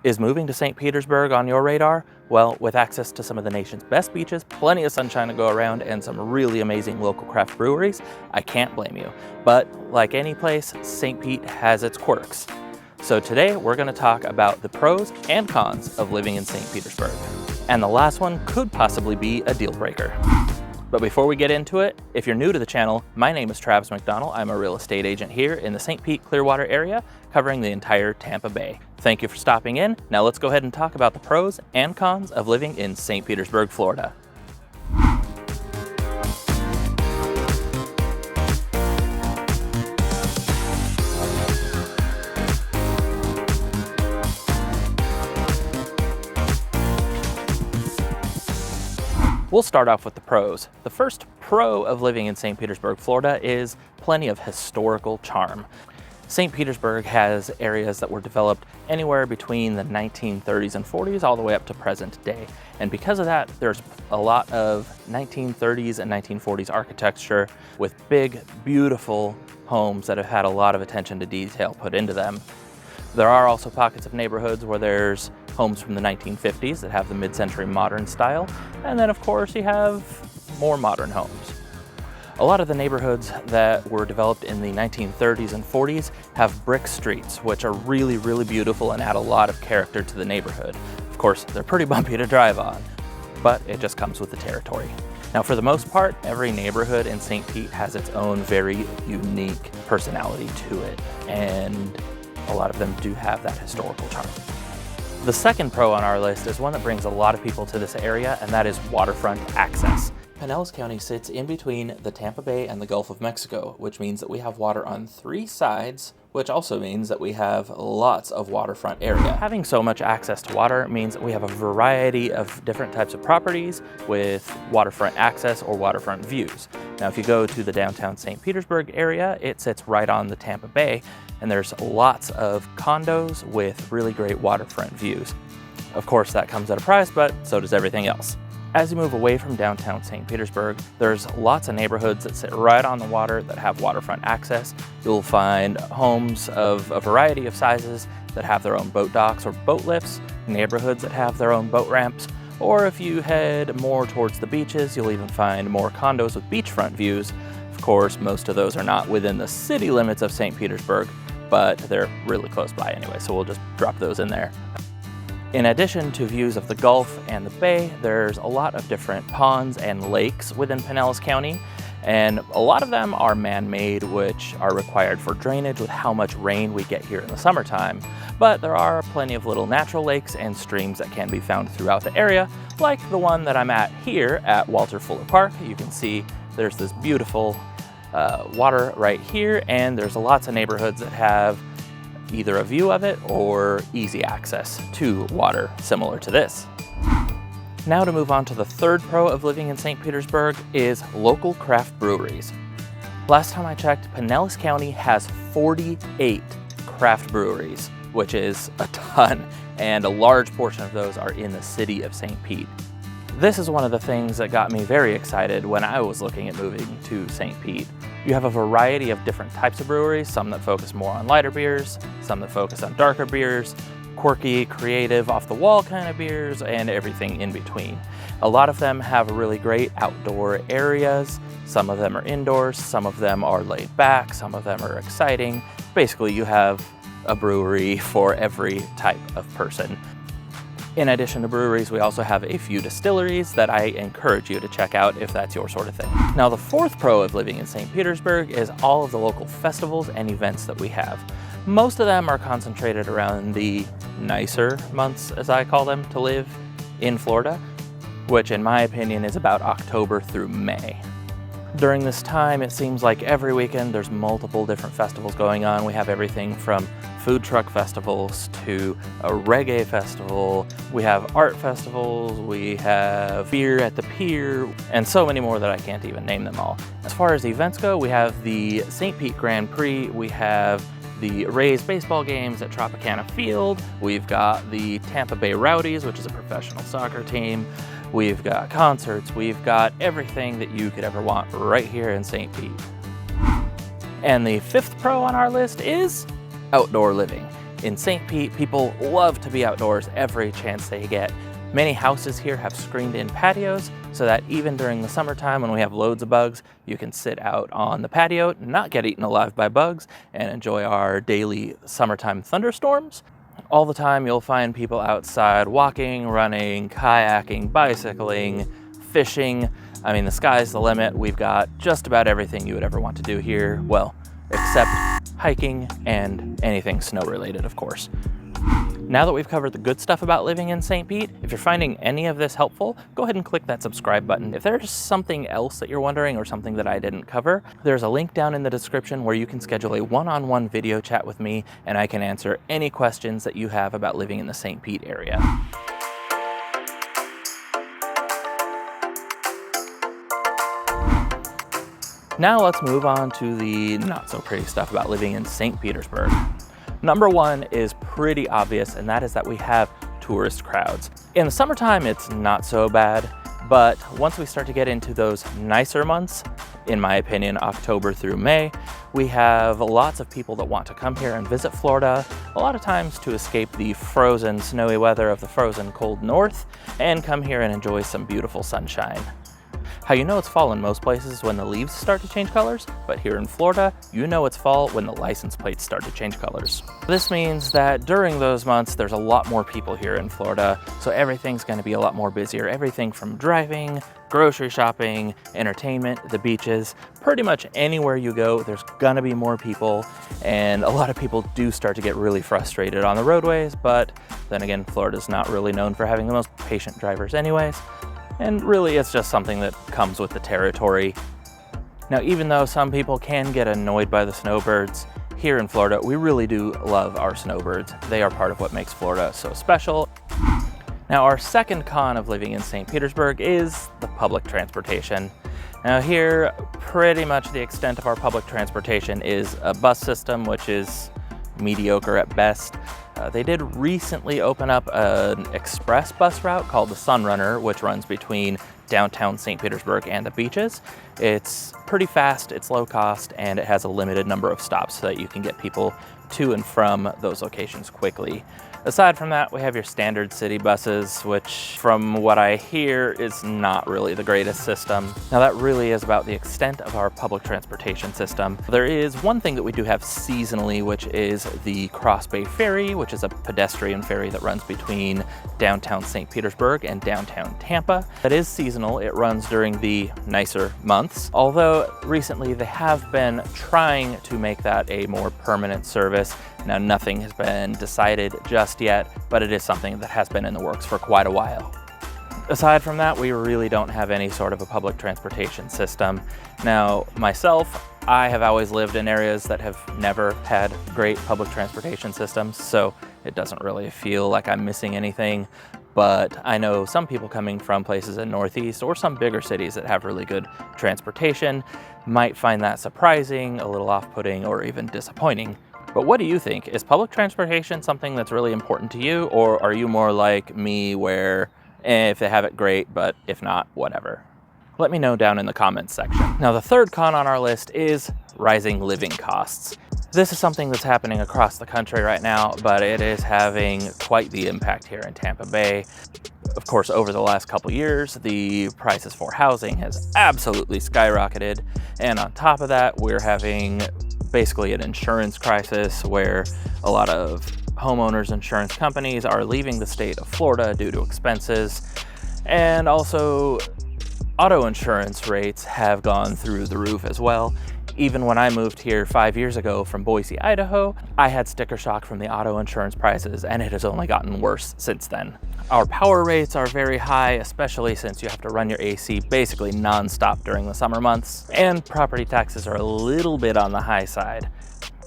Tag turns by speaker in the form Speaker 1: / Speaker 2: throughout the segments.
Speaker 1: Is moving to St. Petersburg on your radar? Well, with access to some of the nation's best beaches, plenty of sunshine to go around, and some really amazing local craft breweries, I can't blame you. But like any place, St. Pete has its quirks. So today we're going to talk about the pros and cons of living in St. Petersburg. And the last one could possibly be a deal breaker. But before we get into it, if you're new to the channel, my name is Travis McDonnell. I'm a real estate agent here in the St. Pete Clearwater area, covering the entire Tampa Bay. Thank you for stopping in. Now let's go ahead and talk about the pros and cons of living in St. Petersburg, Florida. We'll start off with the pros. The first pro of living in St. Petersburg, Florida is plenty of historical charm. St. Petersburg has areas that were developed anywhere between the 1930s and 40s all the way up to present day. And because of that, there's a lot of 1930s and 1940s architecture with big, beautiful homes that have had a lot of attention to detail put into them. There are also pockets of neighborhoods where there's homes from the 1950s that have the mid-century modern style. And then of course you have more modern homes. A lot of the neighborhoods that were developed in the 1930s and 40s have brick streets, which are really, really beautiful and add a lot of character to the neighborhood. Of course, they're pretty bumpy to drive on, but it just comes with the territory. Now, for the most part, every neighborhood in St. Pete has its own very unique personality to it, and a lot of them do have that historical charm. The second pro on our list is one that brings a lot of people to this area, and that is waterfront access. Pinellas County sits in between the Tampa Bay and the Gulf of Mexico, which means that we have water on three sides, which also means that we have lots of waterfront area. Having so much access to water means that we have a variety of different types of properties with waterfront access or waterfront views. Now, if you go to the downtown St. Petersburg area, it sits right on the Tampa Bay, and there's lots of condos with really great waterfront views. Of course, that comes at a price, but so does everything else. As you move away from downtown St. Petersburg, there's lots of neighborhoods that sit right on the water that have waterfront access. You'll find homes of a variety of sizes that have their own boat docks or boat lifts, neighborhoods that have their own boat ramps, or if you head more towards the beaches, you'll even find more condos with beachfront views. Of course, most of those are not within the city limits of St. Petersburg, but they're really close by anyway, so we'll just drop those in there. In addition to views of the Gulf and the Bay, there's a lot of different ponds and lakes within Pinellas County, and a lot of them are man-made, which are required for drainage with how much rain we get here in the summertime. But there are plenty of little natural lakes and streams that can be found throughout the area, like the one that I'm at here at Walter Fuller Park. You can see there's this beautiful water right here, and there's lots of neighborhoods that have either a view of it or easy access to water similar to this. Now to move on to the third pro of living in St. Petersburg is local craft breweries. Last time I checked, Pinellas County has 48 craft breweries, which is a ton, and a large portion of those are in the city of St. Pete. This is one of the things that got me very excited when I was looking at moving to St. Pete. You have a variety of different types of breweries, some that focus more on lighter beers, some that focus on darker beers, quirky, creative, off-the-wall kind of beers, and everything in between. A lot of them have really great outdoor areas. Some of them are indoors, some of them are laid back, some of them are exciting. Basically, you have a brewery for every type of person. In addition to breweries, we also have a few distilleries that I encourage you to check out if that's your sort of thing. Now, the fourth pro of living in St. Petersburg is all of the local festivals and events that we have. Most of them are concentrated around the nicer months, as I call them, to live in Florida, which in my opinion is about October through May. During this time, it seems like every weekend there's multiple different festivals going on. We have everything from food truck festivals to a reggae festival. We have art festivals, we have beer at the pier, and so many more that I can't even name them all. As far as the events go, we have the St. Pete Grand Prix, we have the Rays baseball games at Tropicana Field, we've got the Tampa Bay Rowdies, which is a professional soccer team. We've got concerts, we've got everything that you could ever want right here in St. Pete. And the fifth pro on our list is outdoor living. In St. Pete, people love to be outdoors every chance they get. Many houses here have screened-in patios so that even during the summertime when we have loads of bugs, you can sit out on the patio, not get eaten alive by bugs, and enjoy our daily summertime thunderstorms. All the time you'll find people outside walking, running, kayaking, bicycling, fishing. I mean, the sky's the limit. We've got just about everything you would ever want to do here. Well, except hiking and anything snow related, of course. Now that we've covered the good stuff about living in St. Pete, if you're finding any of this helpful, go ahead and click that subscribe button. If there's something else that you're wondering or something that I didn't cover, there's a link down in the description where you can schedule a one-on-one video chat with me and I can answer any questions that you have about living in the St. Pete area. Now let's move on to the not so pretty stuff about living in St. Petersburg. Number one is pretty obvious, and that is that we have tourist crowds. In the summertime, it's not so bad, but once we start to get into those nicer months, in my opinion, October through May, we have lots of people that want to come here and visit Florida, a lot of times to escape the frozen, snowy weather of the frozen cold north, and come here and enjoy some beautiful sunshine. How you know it's fall in most places is when the leaves start to change colors, but here in Florida, you know it's fall when the license plates start to change colors. This means that during those months, there's a lot more people here in Florida, so everything's gonna be a lot more busier. Everything from driving, grocery shopping, entertainment, the beaches, pretty much anywhere you go, there's gonna be more people, and a lot of people do start to get really frustrated on the roadways, but then again, Florida's not really known for having the most patient drivers anyways. And really, it's just something that comes with the territory. Now, even though some people can get annoyed by the snowbirds, here in Florida, we really do love our snowbirds. They are part of what makes Florida so special. Now, our second con of living in St. Petersburg is the public transportation. Now here, pretty much the extent of our public transportation is a bus system, which is mediocre at best. They did recently open up an express bus route called the Sunrunner, which runs between downtown St. Petersburg and the beaches. It's pretty fast, it's low cost, and it has a limited number of stops so that you can get people to and from those locations quickly. Aside from that, we have your standard city buses, which from what I hear is not really the greatest system. Now that really is about the extent of our public transportation system. There is one thing that we do have seasonally, which is the Cross Bay Ferry, which is a pedestrian ferry that runs between downtown St. Petersburg and downtown Tampa. That is seasonal, it runs during the nicer months, although recently they have been trying to make that a more permanent service. Now, nothing has been decided just yet, but it is something that has been in the works for quite a while. Aside from that, we really don't have any sort of a public transportation system. Now, myself, I have always lived in areas that have never had great public transportation systems, so it doesn't really feel like I'm missing anything. But I know some people coming from places in Northeast or some bigger cities that have really good transportation might find that surprising, a little off-putting, or even disappointing. But what do you think? Is public transportation something that's really important to you, or are you more like me where if they have it, great, but if not, whatever? Let me know down in the comments section. Now, the third con on our list is rising living costs. This is something that's happening across the country right now, but it is having quite the impact here in Tampa Bay. Of course, over the last couple years, the prices for housing has absolutely skyrocketed. And on top of that, we're having basically an insurance crisis where a lot of homeowners insurance companies are leaving the state of Florida due to expenses. And also auto insurance rates have gone through the roof as well. Even when I moved here 5 years ago from Boise, Idaho, I had sticker shock from the auto insurance prices, and it has only gotten worse since then. Our power rates are very high, especially since you have to run your AC basically non-stop during the summer months, and property taxes are a little bit on the high side.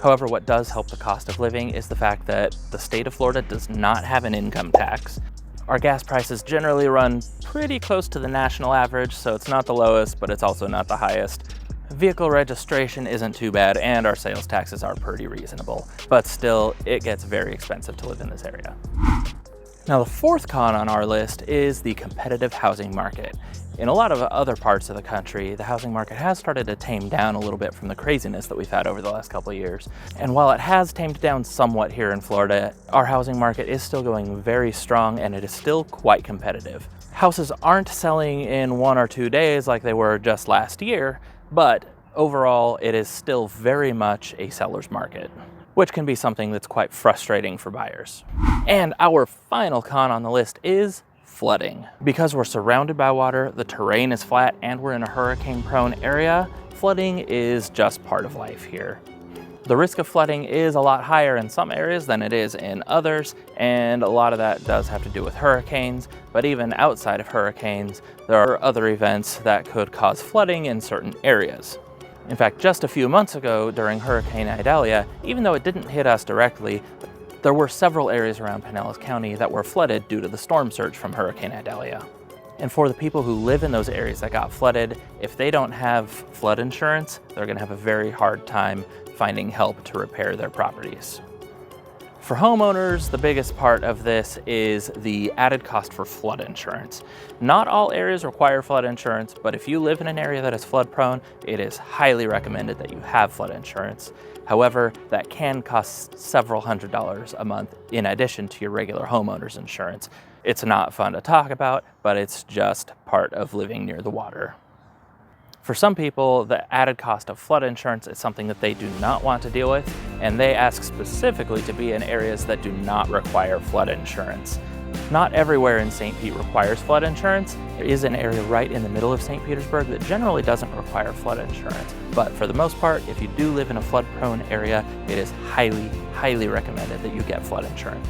Speaker 1: However, what does help the cost of living is the fact that the state of Florida does not have an income tax. Our gas prices generally run pretty close to the national average, so it's not the lowest, but it's also not the highest. Vehicle registration isn't too bad, and our sales taxes are pretty reasonable, but still, it gets very expensive to live in this area. Now, the fourth con on our list is the competitive housing market. In a lot of other parts of the country, the housing market has started to tame down a little bit from the craziness that we've had over the last couple of years. And while it has tamed down somewhat here in Florida, our housing market is still going very strong and it is still quite competitive. Houses aren't selling in 1 or 2 days like they were just last year, but overall, it is still very much a seller's market, which can be something that's quite frustrating for buyers. And our final con on the list is flooding. Because we're surrounded by water, the terrain is flat, and we're in a hurricane-prone area, flooding is just part of life here. The risk of flooding is a lot higher in some areas than it is in others, and a lot of that does have to do with hurricanes, but even outside of hurricanes, there are other events that could cause flooding in certain areas. In fact, just a few months ago during Hurricane Idalia, even though it didn't hit us directly, there were several areas around Pinellas County that were flooded due to the storm surge from Hurricane Idalia. And for the people who live in those areas that got flooded, if they don't have flood insurance, they're going to have a very hard time finding help to repair their properties. For homeowners, the biggest part of this is the added cost for flood insurance. Not all areas require flood insurance, but if you live in an area that is flood prone, it is highly recommended that you have flood insurance. However, that can cost several $100s a month in addition to your regular homeowner's insurance. It's not fun to talk about, but it's just part of living near the water. For some people, the added cost of flood insurance is something that they do not want to deal with, and they ask specifically to be in areas that do not require flood insurance. Not everywhere in St. Pete requires flood insurance. There is an area right in the middle of St. Petersburg that generally doesn't require flood insurance. But for the most part, if you do live in a flood-prone area, it is highly, highly recommended that you get flood insurance.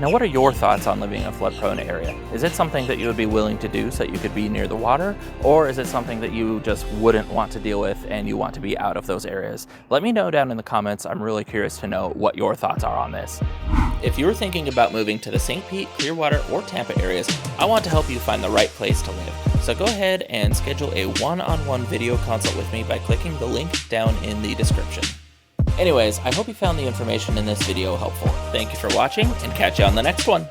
Speaker 1: Now, what are your thoughts on living in a flood-prone area? Is it something that you would be willing to do so that you could be near the water? Or is it something that you just wouldn't want to deal with and you want to be out of those areas? Let me know down in the comments. I'm really curious to know what your thoughts are on this. If you're thinking about moving to the St. Pete, Clearwater, or Tampa areas, I want to help you find the right place to live. So go ahead and schedule a one-on-one video consult with me by clicking the link down in the description. Anyways, I hope you found the information in this video helpful. Thank you for watching, and catch you on the next one.